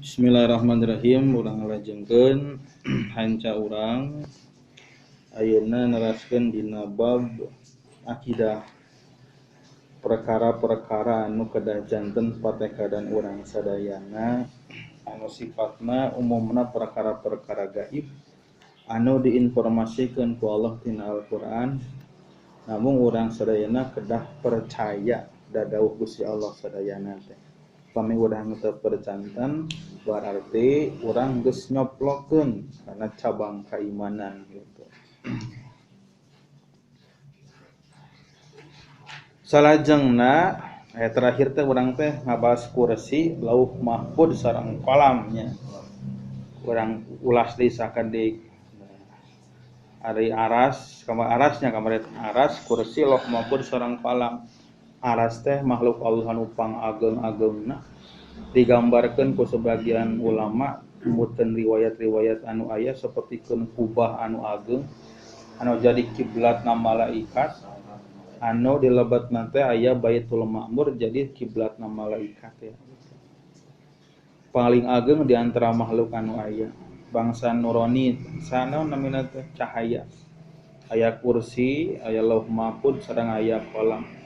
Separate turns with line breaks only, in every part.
Bismillahirrahmanirrahim. Urang lajengkeun hanca urang ayeuna neraskeun dina bab akidah, perkara-perkara anu kedah janten patekadan urang sadayana anu sifatna umumna perkara-perkara gaib anu diinformasikeun ku Allah tina Al-Qur'an, namun urang sadayana kedah percaya da dawuh Gusti Allah sadayana teh. Pami urang teu percanten berarti urang geus nyoplokeun kana cabang keimanan gitu. Salajengna terakhir teh urang teh ngabahas kursi, lauh mahfuz sareng kolamnya. Urang ulas deui sakedik. Ari aras, arasnya kamari aras, kursi, lauh mahfuz sareng kolam. Aras teh makhluk Allah anu pangageng-agengna, digambarkeun ku sebagian ulama muteun riwayat-riwayat anu aya sapertikeun kubah anu ageng anu jadi kiblatna malaikat, anu di lebetna teh aya Baitul Ma'mur jadi kiblatna malaikat ya. Paling ageng di antara makhluk anu aya bangsa nurani sana namina teh cahaya. Aya kursi, aya lauh mahfuz sareng aya kolam.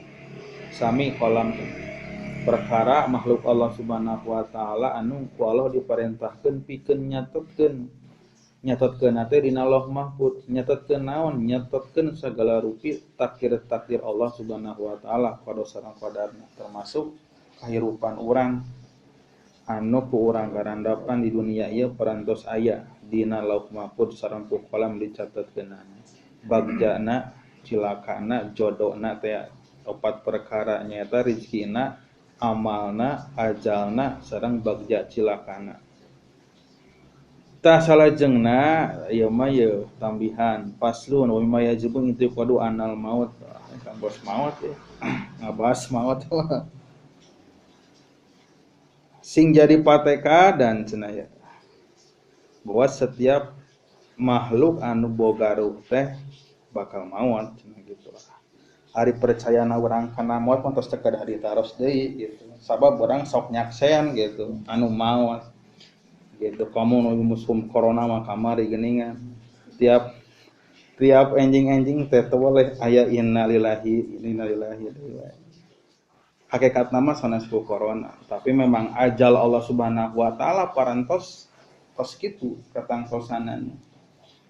Sami kolam perkara makhluk Allah Subhanahu wa taala anu ku Allah diparentahkeun pikeun nyatetkeun teh dina lauh mahfuz. Nyatetkeun naon? Nyatetkeun sagala rupi takdir-takdir Allah Subhanahu wa taala pada sareng qadarna, termasuk kahirupan urang anu ku urang karandapan di dunia ieu parantos aya dina lauh mahfuz sareng ku kolam dicatetkeunana. Bagjana, cilakana, jodona teh opat perkara nyaeta rezekina, amalna, ajalna sareng bagja cilakana. Tah salajengna ieu mah ieu tambihan paslun wa mimma yajibu intiqadu anal maut. Kan bos maut ya. Ngabahas maut sing jadi pateka dan cenaya bahwa setiap makhluk anu boga ruh teh bakal maut cenah gitu. Ari percayana urang kana maut mah tos teu kedah ditaros deui gitu. Sabab urang sok nyaksean gitu anu maot. Gitu kamu nu musim corona mah kamari geuningan. Tiap enjing-enjing teh teu boleh aya innalillahi deui wae. Hakikatna mah sanes ku corona, tapi memang ajal Allah Subhanahu wa taala parantos tos kitu katangtosanana.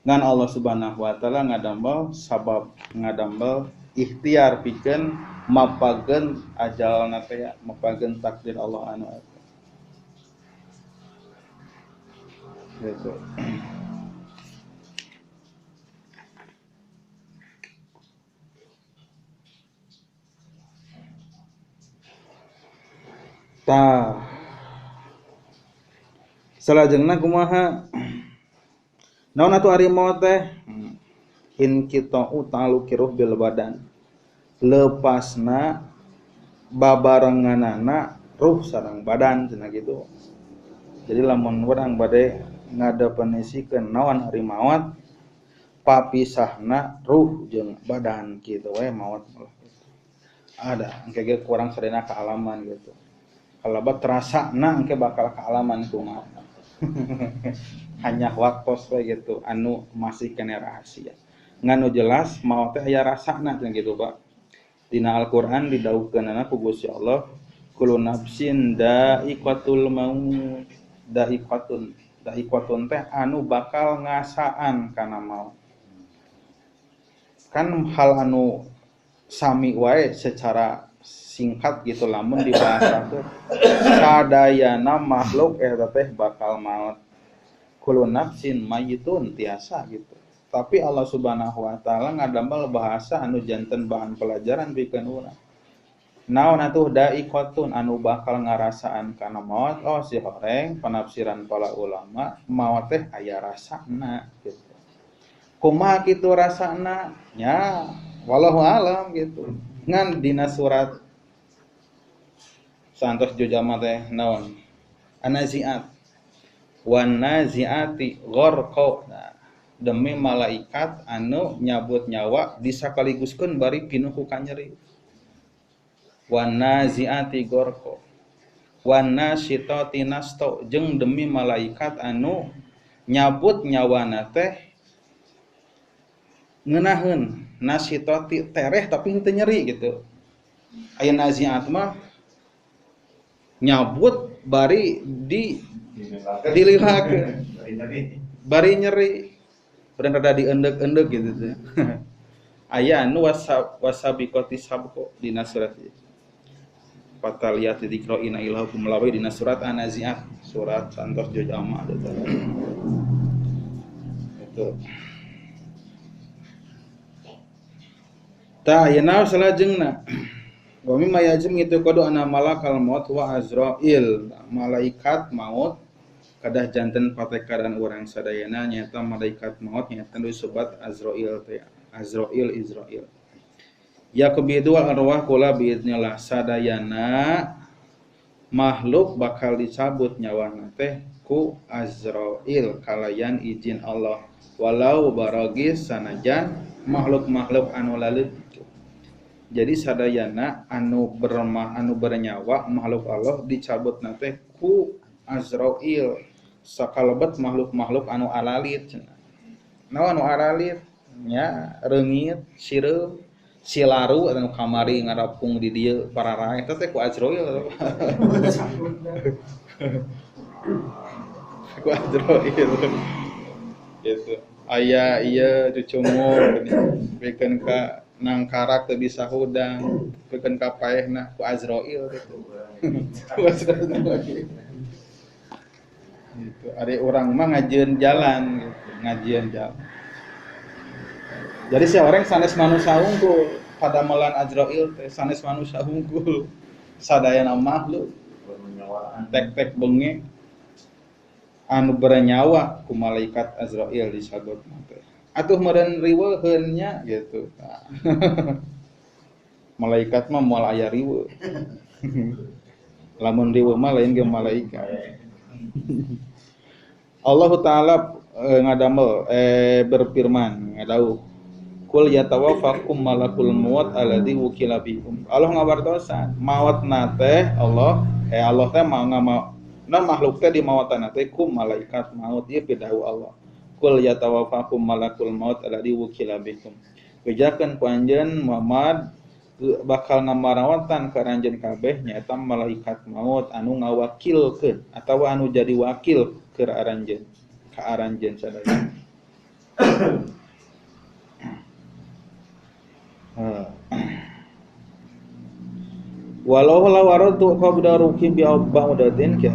Ngan Allah Subhanahu wa taala ngadambel sabab ngadambel ikhtiar pikeun mapageun ajalna teh mapageun takdir Allah anu aya. Gitu. Tah. Salajengna kumaha? Naon atuh ari maot teh? In qita'u ta'aluqiruh bil badan. Lepasna babarenganana ruh sareng badan cenah gitu. Jadi lamun urang bade ngadefinisikeun naon ari maot, papisahna ruh jeung badan kitu we maot. Ada engke ge kurang sadayana kaalaman gitu. Kalabat terasana engke bakal kaalaman kumaha. Hanya waktos we gitu anu masih kena rahasia. Nganu jelas maot teh aya rasana cenah gitu, Pak. Dina Al-Qur'an didawuhkeunana ku Gusti Allah, kullu nafsin da'iqatul maut. Da'iqatun teh anu bakal ngasaan kana maut. Kan hal anu sami wae secara singkat gitu lamun dibahasakeun. Sadayana makhluk eta teh bakal maut. Kullu nafsin mayitun tiasa gitu. Tapi Allah Subhanahu wa taala ngadambel bahasa anu janten bahan pelajaran pikeun urang. Naon atuh da'iqatun anu bakal ngarasaan kana maut? Oh si horeng penafsiran para ulama, maut teh aya rasana gitu. Kumaha kitu rasana? Ya, wallahu alam gitu. Ngan dina surat santos jujama teh naon? An-Nazi'at. Wan nazi'ati gharqa. Nah, demi malaikat anu nyabut nyawa disakaliguskeun bari pinuh ku kanyeri. Wan nazi'ati gharqa. wana sitati nasto jeung demi malaikat anu nyabut nyawana teh ngeunaheun nasitati tereh tapi henteu nyeri gitu. Aya naziat mah nyabut bari dilihakeun bari nyeri bari rada diendeg-endeg gitu teh. Aya anu wasabiqati sabqo dina surat ieu. Fataliyat dzikra ilahum lawi dina surat An-Nazi'at, surat santos juz amma itu. Ta ayeuna salajengna wa mimma yajim itu kodo ana malakal maut wa Azrail, malaikat maut kadah janten patekeran urang sadayana nyaeta malaikat maut nyaeta disebut Azrail teh. Azrail Israil. Ya kebidu arwah kula biidznillah sadayana makhluk bakal dicabut nyawana teh ku Azrail kalayan izin Allah. Walau baragis sanajan makhluk-makhluk anu laleut. Jadi sadayana anu bernyawa makhluk Allah dicabut teh ku Azrail sakalebet makhluk-makhluk anu alalit cenah. Naon anu alalit? Nya reungit, sireum, silaru anu kamari ngarapung di dieu pararae eta teh ku Azrail. Ku Azrail. Gitu. Aya ieu cucumur pikeun ka nangkarak teu bisa hudang, pikeun ka paehna ku Azrail gitu. Ku Azrail. Gitu. Ari urang mah ngajieun jalan gitu, ngajieun jalan. Jadi si orang sanes manusia unggul pada melan Azrail teh sanes manusia unggul sadayana makhluk tek-tek benge anu bernyawa ku malaikat Azrail disabut teh. Atuh meureun riweuheun nya gitu. Malaikat mah moal aya riweuh. Lamun riweuh mah lain ge malaikat. Allah Ta'ala ngadamel berfirman ngadauh kul yatawaffakum malakul maut alladzi wukila bikum. Allah ngawartosan mautna teh Allah teh makhluk teh di mautana teh ku malaikat maut ieu pidahu Allah. Kul yatawaffakum malakul maut alladzi wukila bikum. Bejakeun ku anjeun Muhammad bakal ngamarawatan ka anjeun kabeh nyaeta malaikat maut anu ngawakilkeun atawa anu jadi wakil keur aranjeun ka aranjeun sadaya. Walau lawaratu qabda ruki bi ba'datin ka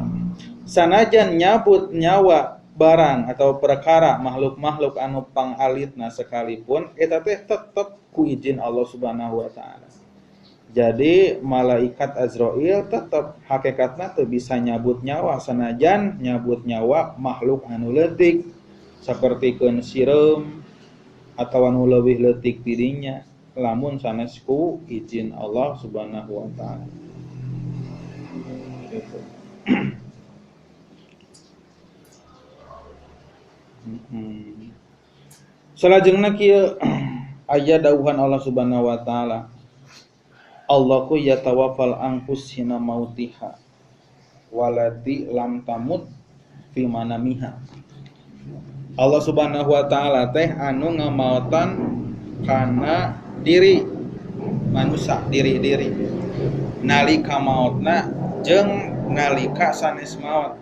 sanajan nyabut nyawa barang atau perkara makhluk-makhluk anu pangalitna sekalipun eta teh tetep ku izin Allah Subhanahu wa taala. Jadi malaikat Azrail tetep hakikatna teu bisa nyabut nyawa sanajan nyabut nyawa makhluk anu leutik sapertikeun sireum atawa anu leuwih leutik dirinya. Lamun sanes ku izin Allah Subhanahu wa taala. Salajengna kieu aya dawuhan Allah Subhanahu wa taala. Allahu yatawaffal anfus hina mautiha walati lam tamut fi manamiha. Allah Subhanahu wa taala teh anu ngamaotan kana diri manusia diri nalika mautna jeung nalika sanes maut.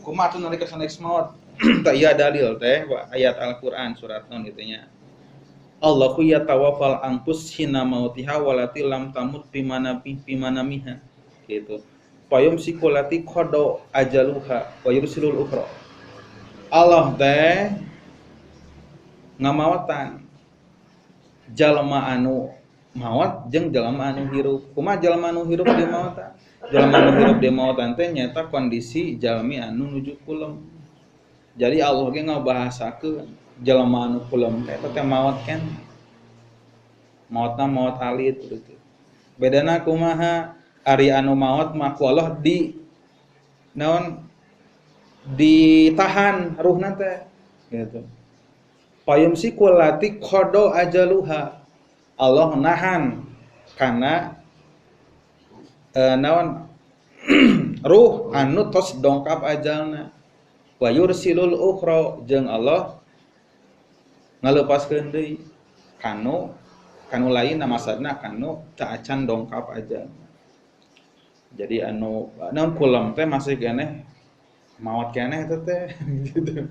Kumaha atuh nalika sanes maut? Tah ieu dalil teh ayat Al-Qur'an surat naon kitu nya. Allahu yatawaffal anfus hina mautiha walati lam tamut fi manamiha gitu. Fayumsiku lati qada ajaluha wa yursilul ukhra. Allah teh ngamaotan jalma anu maot jeung jalma anu hirup. Kumaha jalma anu hirup di maotan? Jalma anu hirup di maotan teh nyata kondisi jalmi anu nuju kulem. Jadi Allah ge ngabahasakeun jalma anu kulem eta teh maot kan. Maotna maot halit gitu. Bedana kumaha ari anu maot mah ku Allah ditahan ruhna teh gitu. Payumsiku lati qada ajaluha. Allah nahan kana ruh anu tos dongkap ajalna wa yursilul ukhra jeung Allah ngalepaskeun deui kanu lain maksudna kanu teu acan dongkap ajal. Jadi anu kulam teh masih keneh maot keneh eta teh gitu.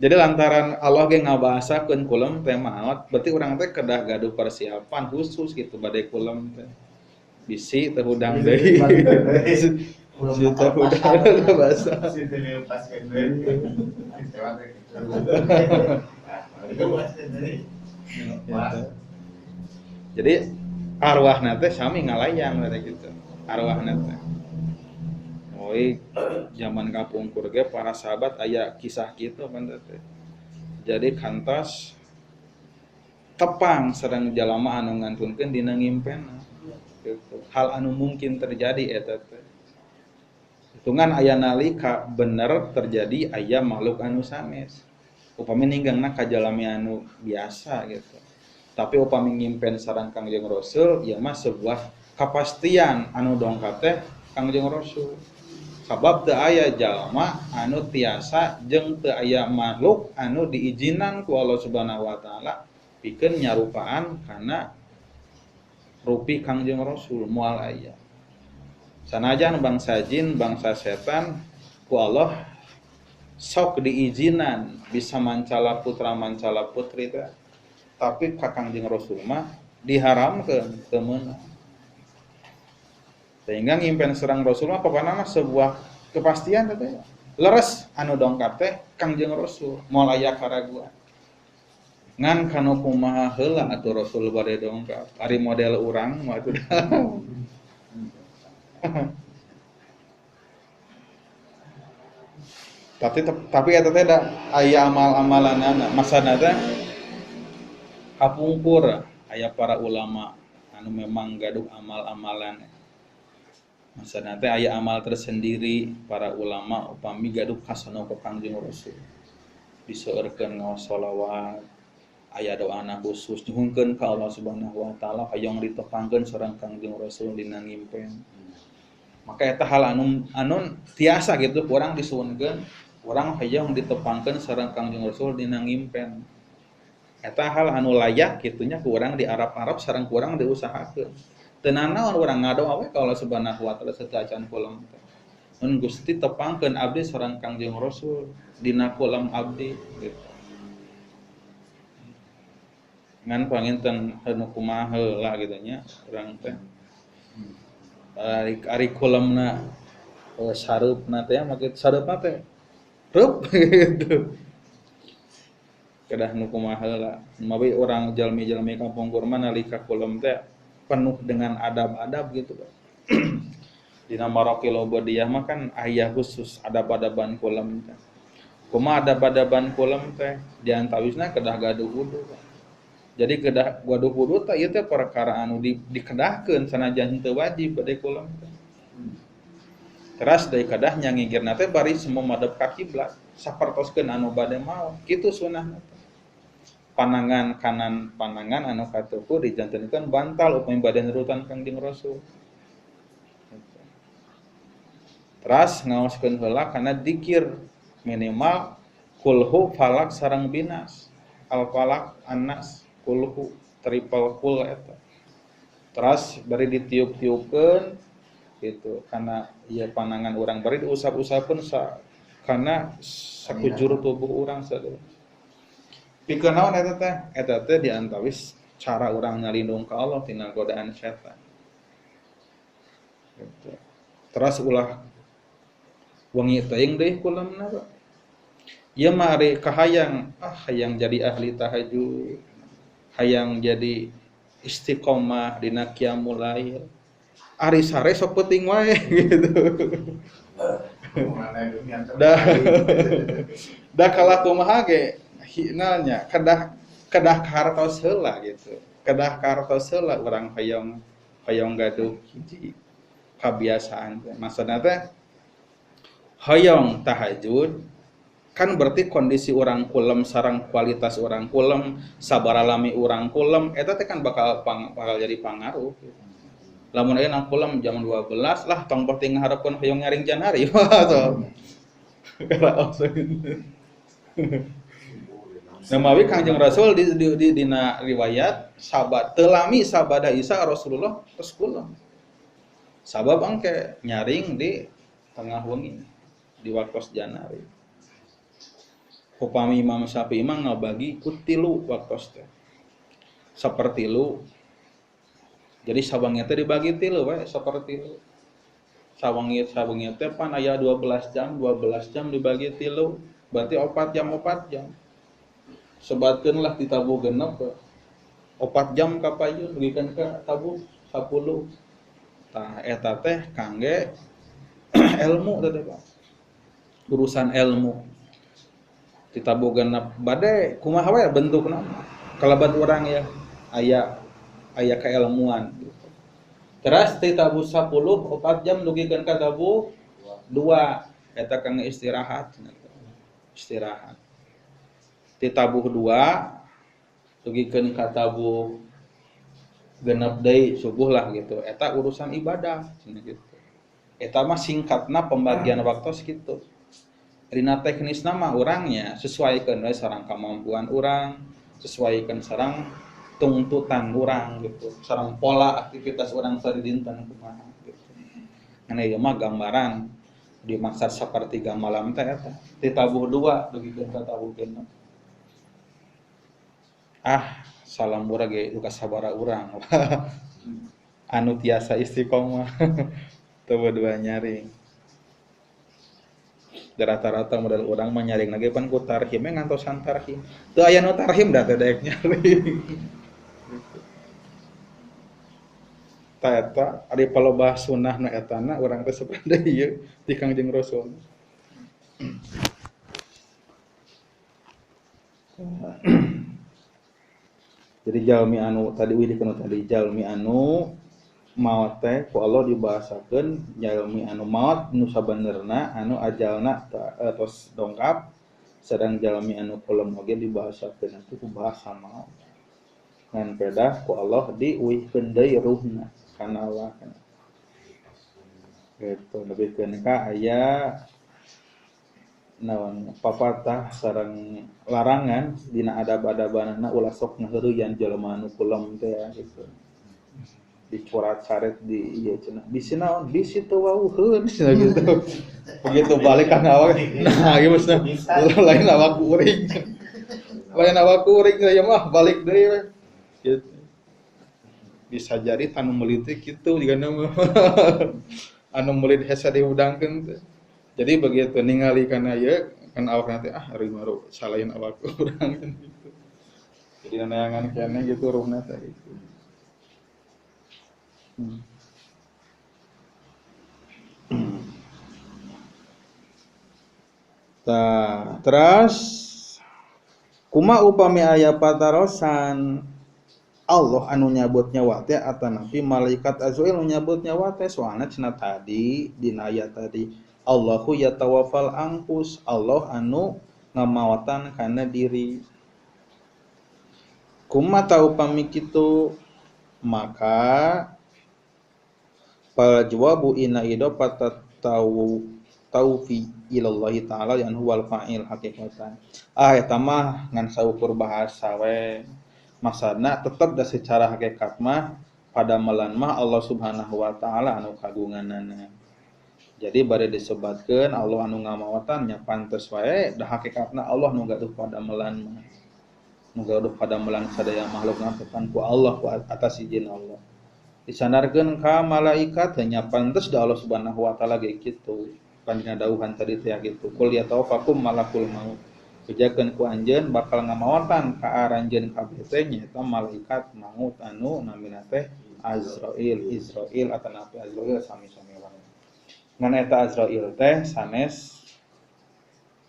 Jadi lantaran Allah ge ngabahasakeun kulam teh maot, berarti urang teh kedah gaduh persiapan khusus gitu bade kulam teh. Bisi teh hudang deui. Si teh hudang bahasa. Si teh lepaskeun deui. Jadi arwahna teh sami ngalayang gitu. Arwahna teh. Oi zaman kapungkur ge para sahabat aya kisah kitu pan teh. Jadi kantos tepang sareng jalama anu ngantunkeun dina ngimpenna. Gitu. Hal anu mungkin terjadi eta teh. Hitungan aya nalika bener terjadi aya makhluk anu sanes. Upami ninggangna ka jalami anu biasa gitu. Tapi upami ngimpen sareng Kangjeng Rasul ieu mah sebuah kapastian anu dongkap teh Kangjeng Rasul. Sabab teu aya jalma anu tiasa jeung teu aya makhluk anu diizinan ku Allah Subhanahu wa taala pikeun nyarupaan kana rupi Kangjeng Rasul moal aya. Sanajan bangsa jin, bangsa setan ku Allah sok diizinan bisa mancala putra mancala putri teh. Tapi ka Kangjeng Rasul mah diharamkeun teu meunang. Sehingga ngimpen serang Rasul mah pokona mah sebuah kepastian teh. Leres anu dongkap teh Kangjeng Rasul moal aya karaguan. Ngan kanu kumaha heula atuh Rasul bade dongkap. Ari model urang mah atuh. Tapi eta teh da aya amal-amalanna. Masana teh kapungkur aya para ulama anu memang gaduh amal-amalan. Masana teh aya amal tersendiri para ulama upami gaduh kasana ka Kangjeng Rasul. Diseueurkeun ngaos shalawat, aya doana khusus nyuhunkeun ka Allah Subhanahu wa taala hayang ditepangkeun sareng Kangjeng Rasul dina ngimpen. Maka eta hal anu tiasa gitu urang disuwunkeun, urang hayang ditepangkeun sareng Kangjeng Rasul dina ngimpen. Eta hal anu layak kitunya ku urang di Arab sareng ku urang diusahakeun. Teu nanaon urang ngadoa we ka Allah Subhanahu wa taala sateu acan kulam teh. Mun Gusti tepangkeun abdi sareng Kangjeng Rasul dina kulam abdi gitu. Ngan panginten heuh kumaha heula kitu nya urang teh. Ari kulamna sareupna teh make sareupna teh reup gitu. Kedah nu kumaha heula. Mabe urang jalmi-jalmi kampung Kurma nalika kulam teh penuh dengan adab-adab gitu Pak. Dina Maraqil Ubudiyah mah kan aya khusus adab-adaban kulam teh. Kumaha adab-adaban kulam teh diantawisna kedah gaduh wudu Pak. Jadi kedah gaduh wudu teh ieu teh perkara anu dikedahkeun sanajan teu wajib bade kulam teh. Teras deui kedah nyangigirna teh bari semua madep ka kiblat sapertoskeun anu bade maot. Kitu sunahna teh. Panangan kanan panangan anu katupu dijantenkeun bantal upami bade nurutan Kangjeng Rasul. Teras ngaoskeun heula kana dzikir minimal kulhu falak sareng binas. Al-falak an-nas kulhu triple kul eta. Teras bari ditiup-tiupkeun gitu kana ieu panangan urang bari diusap-usapkeun kana sakujur tubuh urang sadaya. Pikeun naon eta teh? Eta teh diantawis cara urang ngalindung ka Allah tina godaan setan. Gitu. Teras ulah wengi teuing deui kulamna, Pak. Ieu mah ari kahayang hayang jadi ahli tahajud, hayang jadi istiqomah dina qiyamul lail. Ari sare sok peuting wae gitu. Da kalah kumaha ge hinalnya kedah kartos heula gitu. Kedah kartos heula urang hayang gaduh hiji kabiasaan teh. Maksudna teh hayang tahajud kan berarti kondisi orang kulem sareng kualitas orang kulem sabaralami orang kulem eta teh kan bakal jadi pangaruh gitu. Lamun aya nangkulam jam 12 lah tong penting ngaharepkeun hoyong nyaring janari. Wah to. Karaos. Namawi Kangjeng Rasul di dina riwayat sahabat telami sabada Isa Rasulullah terus kula. Sabab angke nyaring di tengah wengi di waktos janari. Upami Imam Syafi'i mah ngabagi ku 3 waktos teh. Sapertilu. Jadi sabangnya teh dibagi 3 we sapertilu. Sawangi teh pan aya 12 jam dibagi 3 berarti 4 jam. Sebatkeun lah ditabuh genep 4 jam ka payun dugikeun ka tabuh 10. Tah eta teh kangge ilmu teh Pak. Urusan ilmu. Ditabuh genep bade kumaha we bentukna? Kalabat urang ya aya keilmuan gitu. Terus ditabuh 10 4 jam dugikeun ka tabuh 2 eta kangge istirahat. Istirahat. Ditabuh 2 dugikeun ka tabuh genep deui subuh lah gitu. Eta urusan ibadah gitu. Eta mah singkatna pembagian waktu segitu. Dina teknisna mah urangnya sesuaikeun we sareng kemampuan urang, sesuaikeun sareng tuntutan urang gitu. Sareng pola aktivitas urang sari dinten kumaha gitu. Ngana ieu mah gambaran dimaksud sapertiga malam teh eta. Ditabuh 2 dugikeun ka tabuh genep. Salam urang ge duka sabara urang. Anu tiasa istiqomah. Teu dua nyaring. Rata-rata modal urang mah nyaring lagi pan ku tarhim ngantosan tarhim. Teu aya nu tarhim da teh daek nyaring. Ta eta ari palobah sunnahna etana urang teh sapranda ieu ti Kangjeng Rasul. Jadi jalmi anu tadi jalmi anu maot teh ku Allah dibahasakeun jalmi anu maot nu sabenerna anu ajalna tos dongkap sedang jalmi anu kolom oge dibahasakeun itu ku bahasa maot. Ngan pedah ku Allah diuihkeun deui ruhna kana Allah. Gitu lebihkeun ka aya naon papatah sareng larangan dina adab-adabanna ulah sok ngaheureuyan jelema anu kulem teh gitu. Dicorat saret di ieu cenah bisi naon bisi teu wauheun cenah gitu. Begitu balik kana awak nah ieu mah lain awak kuring. Lain awak kuring ieu mah balik deui we. Gitu. Bisa jadi tanu melitik kitu jigana mah. Anu meuli hese diudangkeun teh. Jadi begitu ningali kana ieu kan awak nanti ari maru salahin awak urang kan gitu. Jadi neangan kene gitu ruhna teh gitu. Terus kuma upami aya patarosan Allah anu nyabut nyawa teh atanapi malaikat Azrail anu nyabut nyawa teh soalna cenah tadi dina aya tadi Allahu yatawaffal anfus Allah anu ngamawatan kana diri. Kuma tau upami kitu maka fal jawabu inna idafata taufi ilallahi ta'ala yang huwal fa'il hakikatan. Eta mah ngan saukur bahasa we. Maksudna tetep da secara hakikat mah pada melan mah Allah Subhanahu wa taala anu kagunganana. Jadi bade disebutkeun Allah anu ngamawatan nya pantes wae da hakikatna Allah nu gaduh pada melan mah. Nu gaduh pada melan sadaya makhluk ngapepan ku Allah ku atas izin Allah. Disandarkeun ka malaikat nya pantes da Allah Subhanahu wa taala ge kitu. Pandina dawuhan tadi teh gitu. Qul yatawaffakum malakul maut. Bejakeun ku anjeun bakal ngamawatan ka aranjeun kabeh teh nyaeta malaikat maut anu namina teh Israil atanapi Azrail sami-sami wae. Ngan eta Azrail teh sanes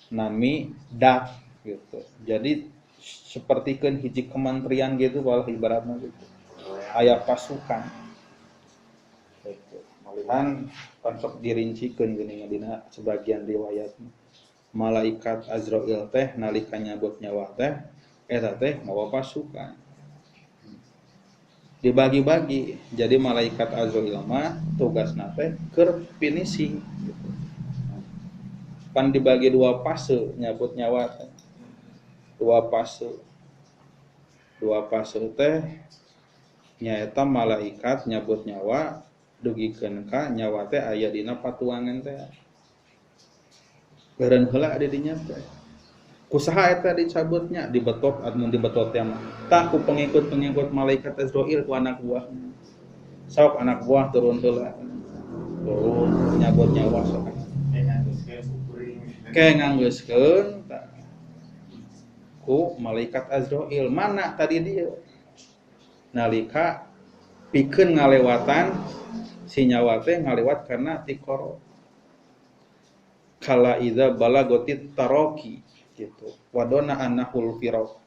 nami dak gitu. Jadi sapertikeun hiji kementerian gitu walau ibaratna gitu. Aya pasukan. Gitu. Malihan konsep dirincikeun geuning dina sebagian riwayat. Malaikat Azrail teh nalika nyabut nyawa teh eta teh mawa pasukan. dibagi-bagi. Jadi malaikat Azrail mah tugasna teh keur finishing gitu. Pan dibagi dua fase nyabut nyawa teh. Dua fase teh nyaeta malaikat nyabut nyawa dugikeun ka nyawa teh aya dina patuangan teh. Beureun heula di dinya teh. Kusaha eta dicabutnya dibetot anu dibetot teh mah tah ku pengikut malaikat Azrail ku anak buah sok anak buah turun heula turun nyabut nyawa sok kayak nganggeuskeun ku malaikat Azrail mana tadi dia nalika pikeun ngalewatan si nyawa teh ngalewat karena tikoro kala idza balagotit taraki gitu wadona anahul firaq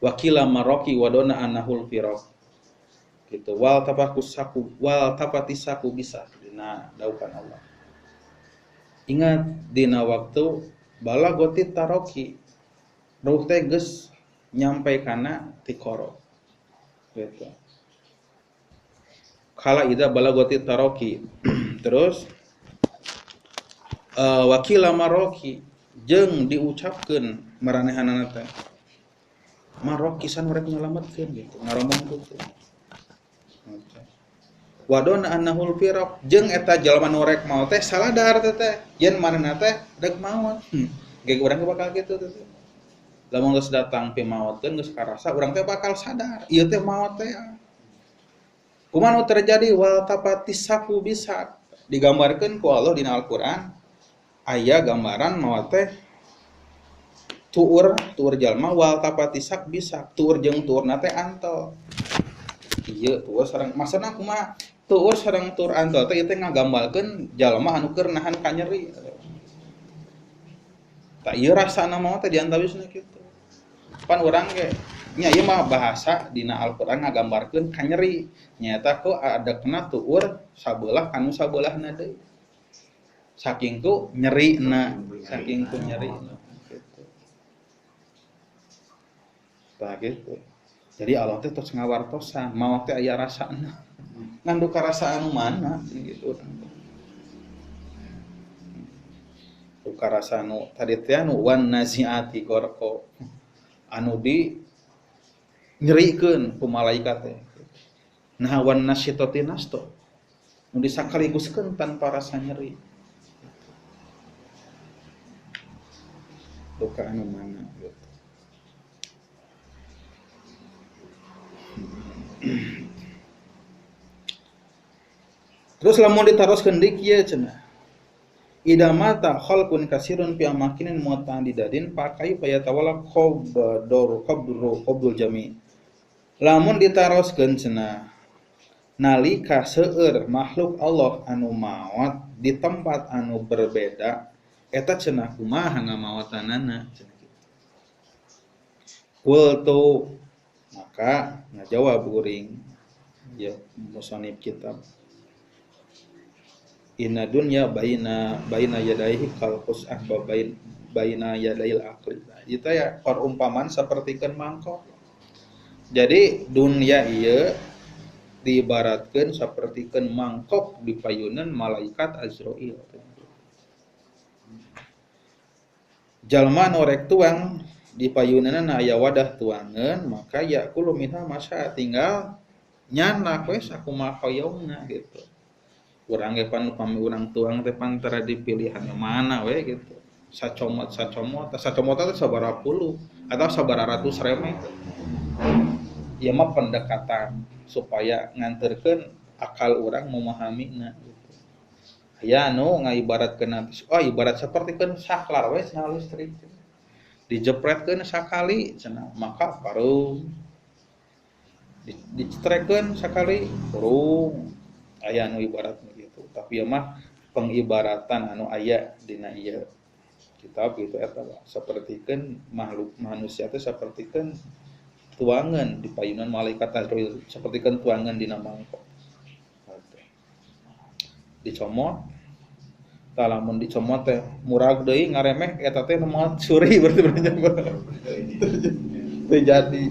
wakila maroki wadona anahul firaq gitu wal tapatisaku bisa dina daukan Allah ingat dina waktu balagotit taraki ruh teh geus nyampe kana tikoro gitu kala idza balagotit taraki terus wakila maroki jeung diucapkeun maranehanana teh maroki san urek nyelametkeun gitu ngaromong kitu wadona annahul firaq jeung eta jalma nu rek maot teh saladar teh yen manehna teh deg maot ge urang bakal kitu teh lamun geus datang pi maotkeun geus karasa urang teh bakal sadar ieu teh maot teh kumaha nu terjadi wal tapatisaku bisa digambarkeun ku Allah dina Al-Qur'an aya gambaran maot teh tuur jalma wal tapatisak bisa tuur jeung tuurna teh antol ieu tuur sareng maksudna kumaha tuur sareng tuur antol teh ieu teh ngagambalkeun jalma anu keur nahan ka nyeri tah ieu rasana maot teh diantawisna kitu pan urang ge nya ieu mah bahasa dina Al-Qur'an ngagambarkeun ka nyeri nyaeta ku adekna tuur sabeulah anu sabeulahna deui saking ku nyerina gitu. Tah gitu. Jadi Allah teh tos ngawartosan, maot teh aya rasana. Ngandung karasaan mana gitu. Karasa anu tadi teh anu wan naziati gorqo. Anu di nyerikeun ku malaikat teh. Nah wan nasyitati nasto. Nu disakaliguskeun tanpa rasa nyeri. Duka anu mana gitu. Terus lamun ditaroskeun deui kieu cenah. Ida mata khalqun kasirun fi amakinin mu'tadidin pakai payatawala qabdul jami. Lamun ditaroskeun cenah nalika seueur makhluk Allah anu maot di tempat anu berbeda eta cenah kumaha ngamaotanana cenah kitu. Qultu maka ngajawab uring ya musannif kitab inna dunya baina yadaihi khalqus baina yadail aqli. Itu ya perumpamaan sapertikeun mangkok. Jadi dunia ieu diibaratkeun sapertikeun mangkok di payunan malaikat Azrail. Jalma nu rek tuang di payunana aya wadah tuangeun maka ya kulo minha masa tinggal nyanak we sakumaha hoyongna gitu. Urang ge pan upami urang tuang teh pantara dipilihan mana we gitu. Sacomot teh sabaraha puluh atau sabaraha ratus remeh. Ieu mah pendekatan supaya nganterkeun akal urang memahaminya gitu. Ya anu ngaibaratkeun ibarat sapertikeun saklar we cenah listrik. Dijepretkeun sakali cenah maka parung. Dicetrekeun sakali parung. Aya anu ibaratna gitu. Tapi ieu mah pengibaratan anu aya dina ieu kitab gitu eta sapertikeun makhluk manusia teh sapertikeun tuangan di payunan malaikat Azrail sapertikeun tuangan dina mangkok. Dicomot talamun dicomot teh murag deui ngaremeh eta teh moal suri berarti teu jadi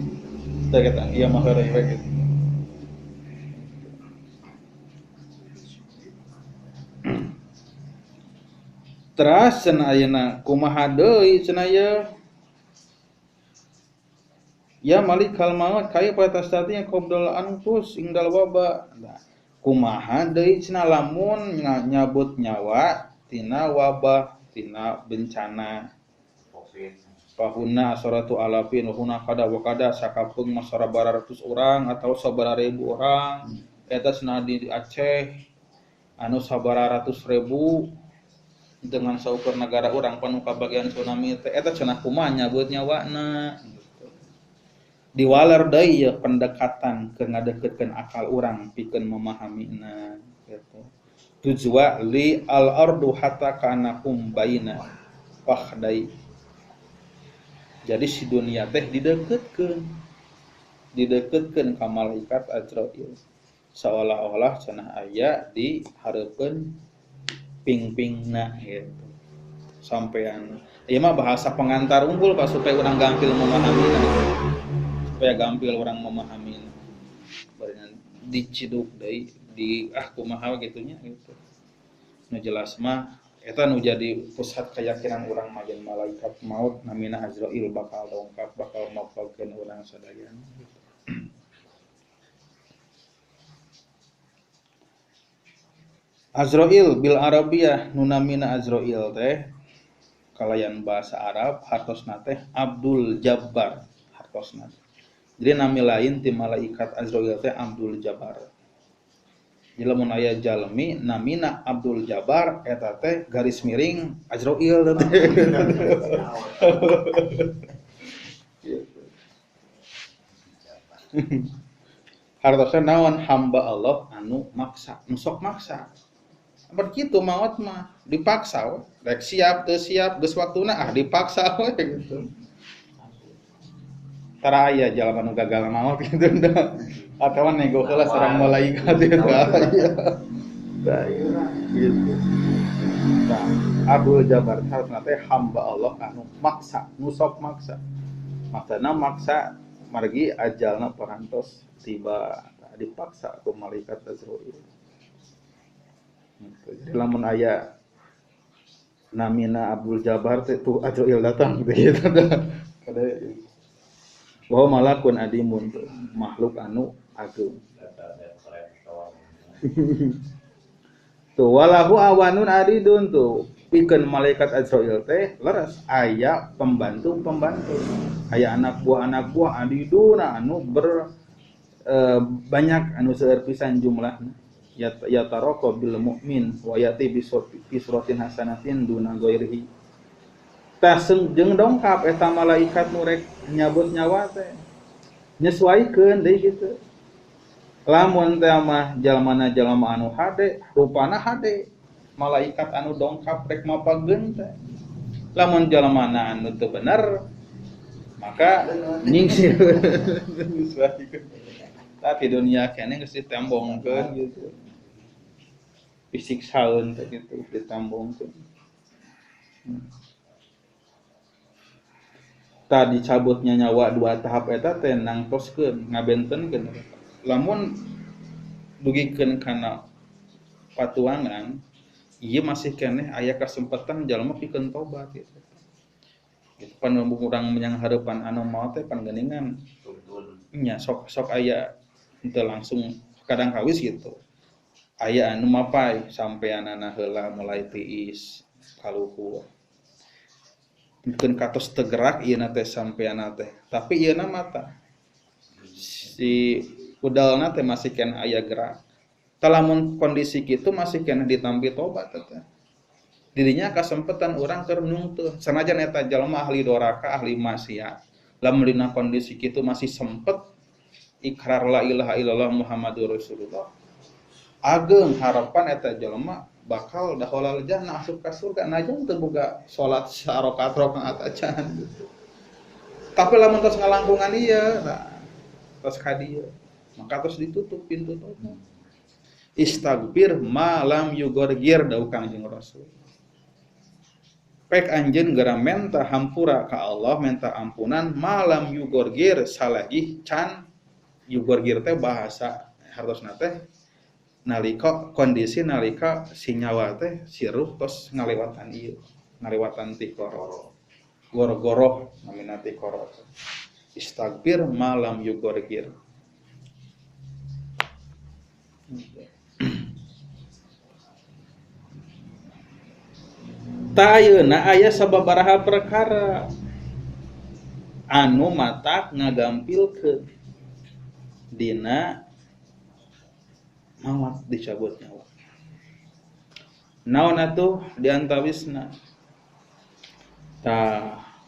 teh kata ieu mah heureuy we gitu Teras cenah ayeuna kumaha deui cenah ya malikal maut kaya patas tatinya qabdal anfus ingdal waba. Nah, kumaha deui cenah lamun nyabut nyawa tina wabah tina bencana pahuna asaratu alafin huna kada wa kada sakapeung mah sabaratus urang atau sabaratus ribu orang eta cenah di Aceh anu sabaratus ribu dengan saukur negara orang panu kabagian tsunami teh eta cenah kumaha nyabut nyawana diwaler deui ya pendekatan keur ngadeukeutkeun akal urang pikeun memahaminya gitu. Tujwa li al ardu hatta kanakum baina fahdai. Jadi si dunia teh dideukeutkeun ka malaikat Azrail. Seolah-olah cenah aya di hareupeun ping-pingna gitu. Sampean ieu mah bahasa pengantar unggul Pak supaya urang gampil memahaminya. Supaya gampil orang memahami barengan diciduk deui di kumaha gitunya gitu. Nu jelas mah eta nu jadi pusat keyakinan urang mah yen malaikat maut namina Azrail bakal dongkap bakal mokolkeun urang sadayana gitu. Azrail bil Arabiyah nu namina Azrail teh kalayan bahasa Arab hartosna teh Abdul Jabbar hartosna. Jadi nami lain ti malaikat Azrail teh Abdul Jabbar. Jadi lamun aya jalmi namina Abdul Jabbar eta teh garis miring Azrail teh. Hartosna naon hamba Allah anu maksa, nu sok maksa. Apa kitu maot mah dipaksa we. Rek siap teu siap geus waktuna dipaksa we gitu. Tara aya jalan anu gagal maot gitu dah. Atawa nego heula sareng malaikat gitu. Nah, gitu. Nah, Abdul Jabbar harusna teh hamba Allah anu maksa, nu sok maksa. Maksudna maksa margi ajalna parantos tiba dipaksa ku malaikat Azrail. Jadi lamun aya namina Abdul Jabbar teh tuh Azrail datang gitu dah. Kada bahwa malakun adimun tuh makhluk anu agung. Tuh walahu awanun aridun tuh pikeun malaikat Azrail teh leres aya pembantu aya anak buah adidun anu banyak anu seueur pisan jumlahna ya taroko bil mukmin wa yati bi suratin hasanatin duna ghairihi. Jeung dongkap eta malaikat nu rek nyabut nyawa teh nyesuaikeun deui kitu. Lamun teh mah jalmana jalma anu hade, rupana hade, malaikat anu dongkap rek mapageun teh. Lamun jalmana anu teu bener, maka nyingsil nyesuaikeun. Tapi dunia kene geus ditembongkeun gitu. Disiksaeun teh kitu ditambongkeun. Tadi cabutnya nyawa 2 tahap eta teh nangtoskeun ngabentenkeun lamun dugikeun kana patuangan ieu masih keneh aya kasempatan jalma pikeun tobat gitu. Gitu pan urang menyang hareupan anu maot teh pan geuningan nya sok aya henteu langsung kadang kawis gitu. Aya anu mapai sampeanana heula mulai tiis kaluhur. Mungkin katos tegerak ieu teh sampeana teh tapi ieu mata si udalna teh masih kena aya gerak talamun kondisi kitu masih kena ditampi tobat teh dirinya kasempatan urang keur nungteuh sanajan eta jalma ahli doraka ahli maksiat lamun dina kondisi kitu masih sempet ikrar la ilaha illallah Muhammadur Rasulullah ageung harapan eta jalma bakal daholal jannah asup ka surga najan teu boga salat sarokat acan gitu. Tapi lamun tos ngalangkungan ieu tos ka dieu maka tos ditutup pintu tobat. Istaghfir ma lam yugorgir dawuh Kangjeng Rasul. Pek anjeun geura menta hampura ka Allah menta ampunan malam yugorgir salagih can yugorgir teh bahasa hartosna teh nalika kondisi nalika si nyawa teh siruh tos ngalewatan ieu ngalewatan tikoro goro-goro namina tikoro istagfir malam yugorgir ta ayeuna aya sababaraha perkara anu matak ngagampilkeun dina maot dicabut nyawa. Naon atuh diantawisna ta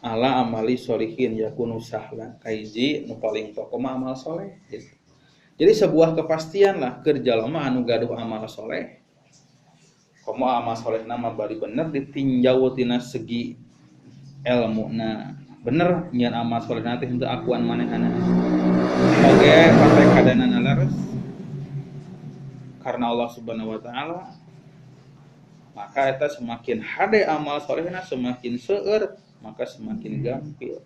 ala amali sholihin yakunu sahlan kaiji nu paling pokok amal soleh gitu. Jadi sebuah kepastian lah keur jalma anu gaduh amal soleh. Komo amal soleh nama bari bener ditinjau tina segi ilmuna. Bener nyian amal soleh nanti henteu akuan manehana. Oke, partai kadanana laras karena Allah Subhanahu wa taala maka eta semakin hade amal solehna semakin seueur maka semakin gampil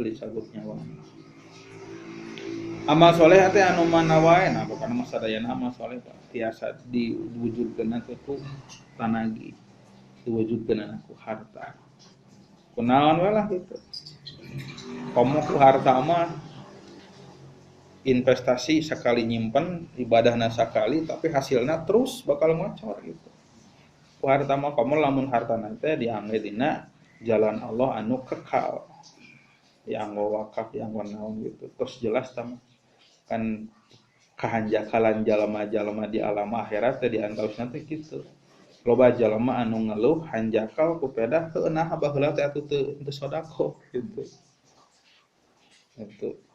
dicabut nyawa. Amal soleh teh anu mana wae nah pokona mah sadayana amal soleh tiasa diwujudkeun ku tanagi diwujudkeun ku harta kunaon we lah gitu komo ku harta mah investasi sekali nyimpen ibadahna sekali tapi hasilnya terus bakal ngocor gitu. Ku harta mah komo lamun hartana teh diangge dina jalan Allah anu kekal. Yang wakaf yang naon gitu. Terus jelas tama kan kahanjakalan jalma-jalma di alam akhirat teh diantausna teh kitu. Loba jalma anu ngeluh hanjakal ku pedah teu nah baheula teh atuh teu sedekah gitu. Itu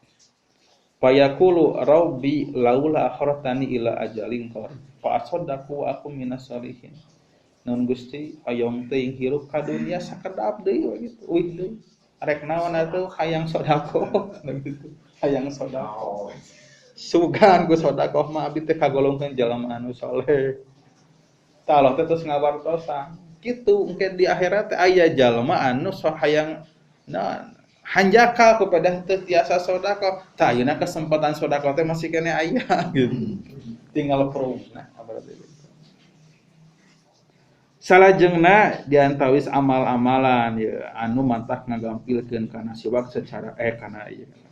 fayaqulu rabbi laula akhartani ila ajalin qarib fa asaddaqu wa aku minas solihin. Naon Gusti hayong teuing hirup ka dunya sakedap deui gitu. Uih deui. Arek naon atuh hayang sedekah gitu. Hayang sedekah. Sugan ku sedekah mah abdi teh kagolongkeun jalma anu saleh. Tah Allah teh terus ngawartosan. Kitu engke di akhirat teh aya jalma anu hayang naon hanjakal kepada teu tiasa sedekah. Tah ayeuna kesempatan sedekah teh masih kene aya gitu. Tinggal prumna berarti. Salajengna diantawis amal-amalan ya anu mantak ngagampilkeun kana siwak secara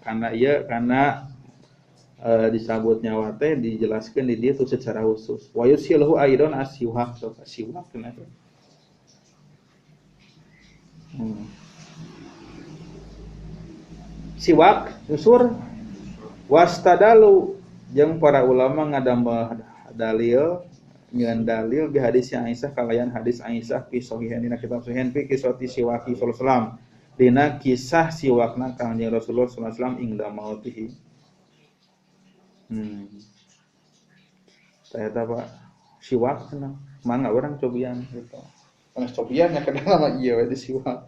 kana disebut nyawa teh dijelaskeun di dieu tuh secara khusus. Wa yusilhu aidon asiwak so siwak kenapa? Siwak usur wastadalu jeung para ulama ngadamel dalil nyeun dalil bi hadis Aisyah kalayan hadis Aisyah fi sahihain dina kitab sahihain fi kisati siwaki sallallahu alaihi wasallam dina kisah siwakna Kanjeng Rasulullah sallallahu alaihi wasallam ingda mautihi. Saya Pak siwak cenah mangga urang cobian gitu. Panas cobian nya kadang mah ieu we siwak.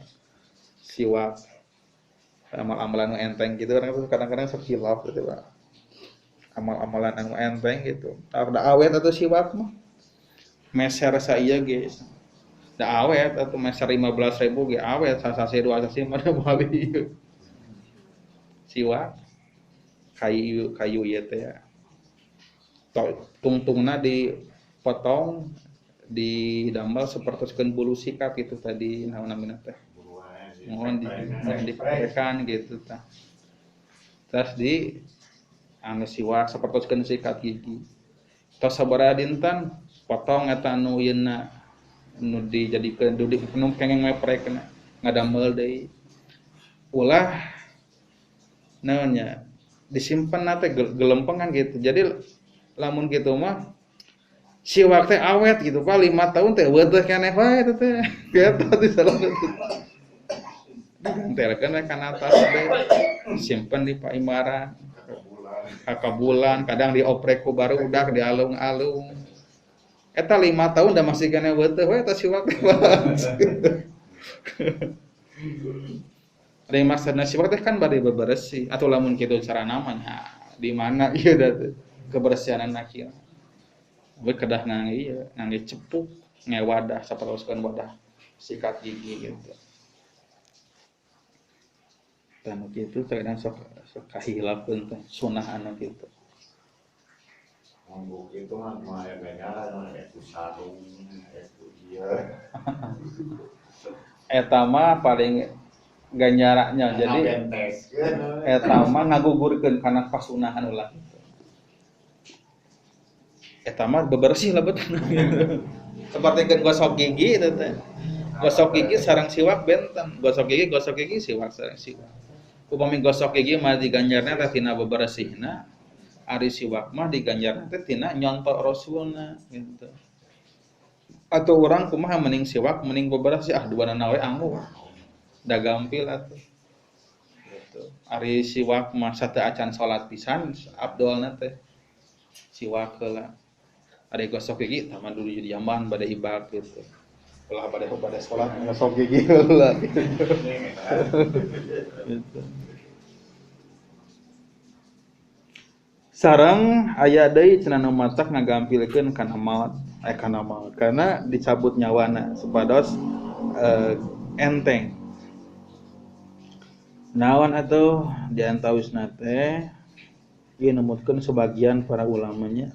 Siwak amal-amalan anu enteng gitu kadang-kadang sok hilaf gitu Pak. Amal-amalan anu enteng gitu. Tah da awet atuh siwak mah. Meser saya ge da awet atau meser 15.000 ge awet sasase dua sasi mah bali siwak kayu ieu teh tungtungna dipotong didambal sapertoskeun bulu sikat gitu tadi naon namina teh mohon diprekan gitu tah terus di anu siwak sapertoskeun sikat gigi tos sabaraha dinten potong eta anu yeuna nu dijadikeun dudik nu kengeng ngeprekna ngadamel deui ulah naonnya disimpen teh gelempengan gitu jadi lamun kitu mah siwak teh awet gitu Pak 5 tahun teh weueuh keneh wae teh eta di salah satu digantelkeun kana atas teh simpen di paimaran bulan kadang dioprek ku barudak di alung-alung eta 5 tahun dah masih kena weueuh we eta siwak teh. Ari maksudna siwak teh kan bade bebersih atuh lamun kitu cara namanya di mana ieu da kebersihanna kieu. We kedah ngangge cepuk wadah saperoskeun wadah sikat gigi gitu. Dan kitu terkadang sok kahilafkeun teh sunah anu kitu.
Manggung itu mah aya bengara itu sarung itu ieu.
Eta mah paling ganjarannya. Jadi eta mah ngagugurkeun kana pasunahan ulah. Eta mah bebersih lah betul. Seperti kan gosok gigi itu teh. Gosok gigi sareng siwak benten. Gosok gigi siwak sareng siwak. Upami gosok gigi mah diganjarna teh tina bebersihna. Ari siwak mah diganjarna teh tina nyontok rasulna gitu. Atau orang kumaha mending siwak mending bebersih duana we anggu. Da gampil atuh. Gitu. Ari siwak mah sateu acan salat pisan abdolna teh siwak heula. Ari gosok gigi taman dulu jadi jamban bade ibak gitu. Ulah bade salat gosok gigi heula gitu. Gitu. Sareng aya deui cenah nu matak ngagampilkeun kana maut karena dicabut nyawana supados enteng. Naon atuh diantawisna teh ieu numutkeun sebagian para ulamanya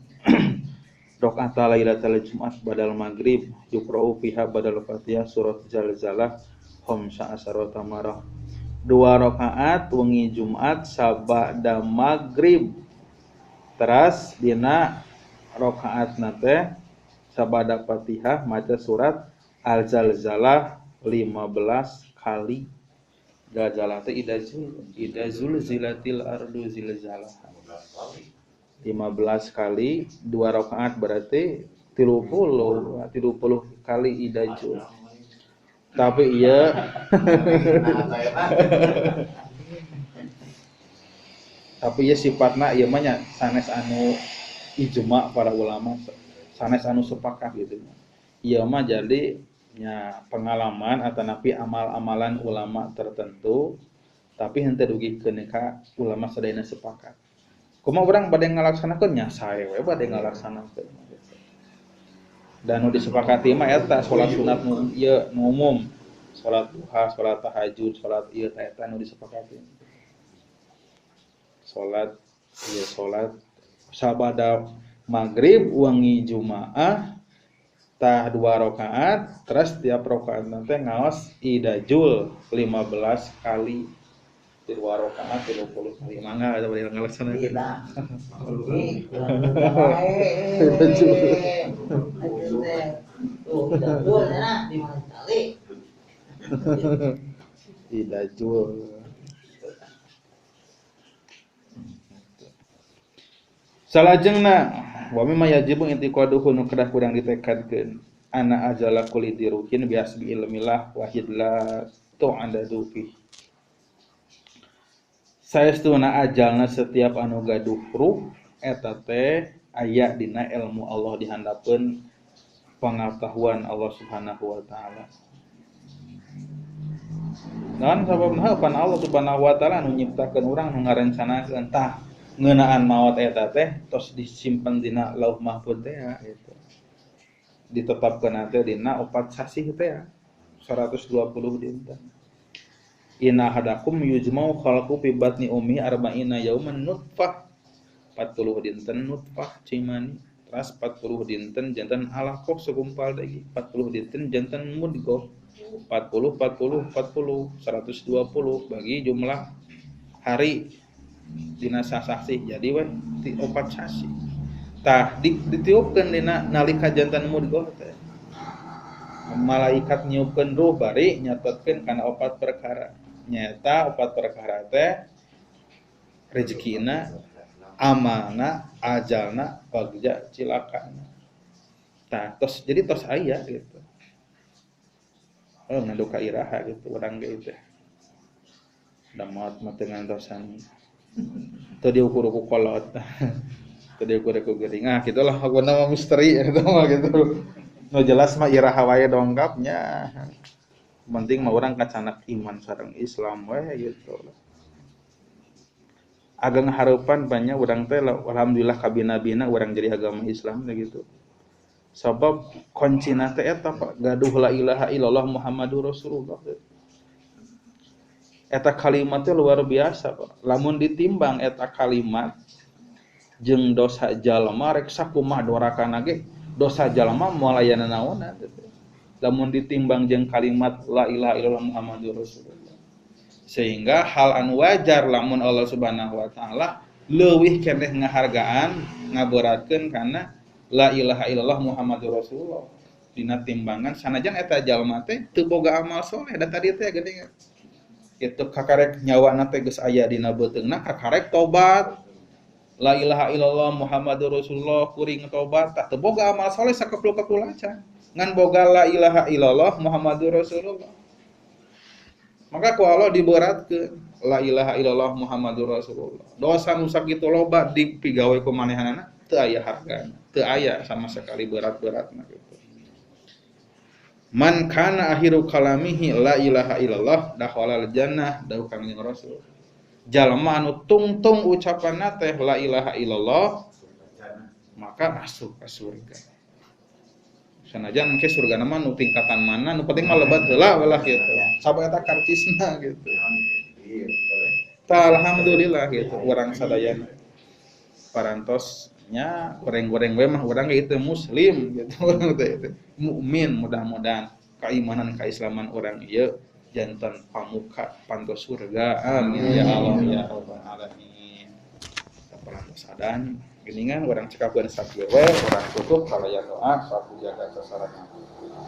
rakaat lailatul jumat badal maghrib yuqra'u fiha badal fatihah surat zalzalah khamsa asarata marah. 2 rakaat wengi Jumat sabada maghrib. Teras dina rakaatna teh sabada Fatihah maca surat Al-Zalzalah 15 kali. Zalzalah teh idazul zilatil ardu zilzalah. 15 kali 2 rakaat berarti 30 kali idazul. Tapi iya tapi ya sifatna ieu mah nya sanes anu ijma para ulama sanes anu sepakat gitu. Ieu mah jadi nya pengalaman atau napi amal-amalan ulama tertentu tapi henteu dugikeun ka ulama sadayana sepakat. Kumaha urang bade ngalaksanakeun nya sae we bade ngalaksanakeun. Dan nu disepakati mah eta salat sunat nu ieu nu umum. Salat duha, salat tahajud, salat ieu eta nu disepakati. Salat sabada maghrib wengi Jumaah tah 2 rakaat terus tiap rakaat nanti ngaos idajul 15 kali di 2 rakaat 30 kali mangga ada bari ngalaksanakeun idajul. Salajengna wa mimma yajibu intiqaduhu nu kedah kurang ditekadkeun ana ajala kulli dirukin bias bi ilmillah wahid la tu'andadu fi. Saestuna ajalna setiap anu gaduh ruh eta teh aya dina ilmu Allah dihandapkeun pengetahuan Allah Subhanahu wa taala. Dan sababna pan Allah Subhanahu wa taala anu nyiptakeun urang nu ngarencanakeun tah ngeunaan maot eta teh tos disimpen dina Lauh Mahfuz teh gitu. Ditetapkeun teh dina 4 sasih teh 120 dinten. Inna hadakum yujma'u khalqu fi batni ummi arba'ina yauman nutfah 40 dinten nutfah cimani teras 40 dinten jantan alaqah segumpal deui 40 dinten jantan mudghah 40 120 bagi jumlah hari dina saksi jadi we 4 sasi tah ditiupkeun dina nalika jantan mudghah teh malaikat nyiupkeun ruh bari nyatetkeun kana 4 perkara nyata 4 perkara teh rezekina amanah ajalna bagja cilakana tah tos jadi tos aya gitu ngadu ka iraha gitu urang ge teh da maot mah teu ngantosan teu diukur ku kolot teu diukur ku geuring gitulah hakuna mah misteri eta mah gitu nu jelas mah iraha wae dongkapnya penting mah urang kacanak iman sareng Islam we gitu ageng hareupan banyak urang teh alhamdulillah kabina-bina urang jadi agama Islam gitu sabab kuncina teh eta gaduh la ilaha illallah Muhammadur Rasulullah eta kalimat teh luar biasa Pak. Lamun ditimbang eta kalimat jeung dosa jalma rek sakumaha dorakana ge dosa jalma moal aya nanaonna lamun ditimbang jeung kalimat la ilaha illallah muhammadur rasulullah. Sehingga hal anu wajar lamun Allah Subhanahu wa taala leuwih keneh ngahargaan ngaberatkeun kana la ilaha illallah muhammadur rasulullah dina timbangan sanajan eta jalma teh teu boga amal soleh da tadi teh geuning kitu kakarek nyawana teh geus aya dina beuteungna kakarek tobat la ilaha illallah muhammadur rasulullah kuring tobat tah teu boga amal soleh sakepluk-kepluk acan ngan boga la ilaha illallah muhammadur rasulullah. Maka ku Allah diberatkeun la ilaha illallah muhammadur rasulullah. Dosa nu sakitu loba dipigawe ku manehanana teu aya hargana, teu aya sama sekali berat-beratna gitu. Man kana akhiru kalamihi la ilaha illallah dakhalal jannah dawuh Kangjeng Rasul. Jalma anu tungtung ucapanna teh la ilaha illallah maka masuk ka surga. Sanajan engke surgana mah nu tingkatan mana nu penting mah lebat heula welah kitu. Sabab eta karcisna gitu. Alhamdulillah gitu urang sadayana. Parantosnya goreng-goreng we mah urang ge teu muslim gitu urang teh mukmin mudah-mudahan keimanan keislaman urang ieu janten pamuka pantos surga amin ya Allah ya rabbal alamin. Parantos adan geningan urang cekakeun sakieu we urang cukup kalayan doa sapu jaga sasaran.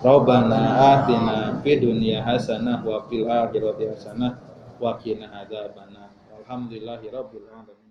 Rabbana atina fid dunya hasanah wa fil akhirati hasanah wa qina adzabannar. Alhamdulillahirabbil alamin.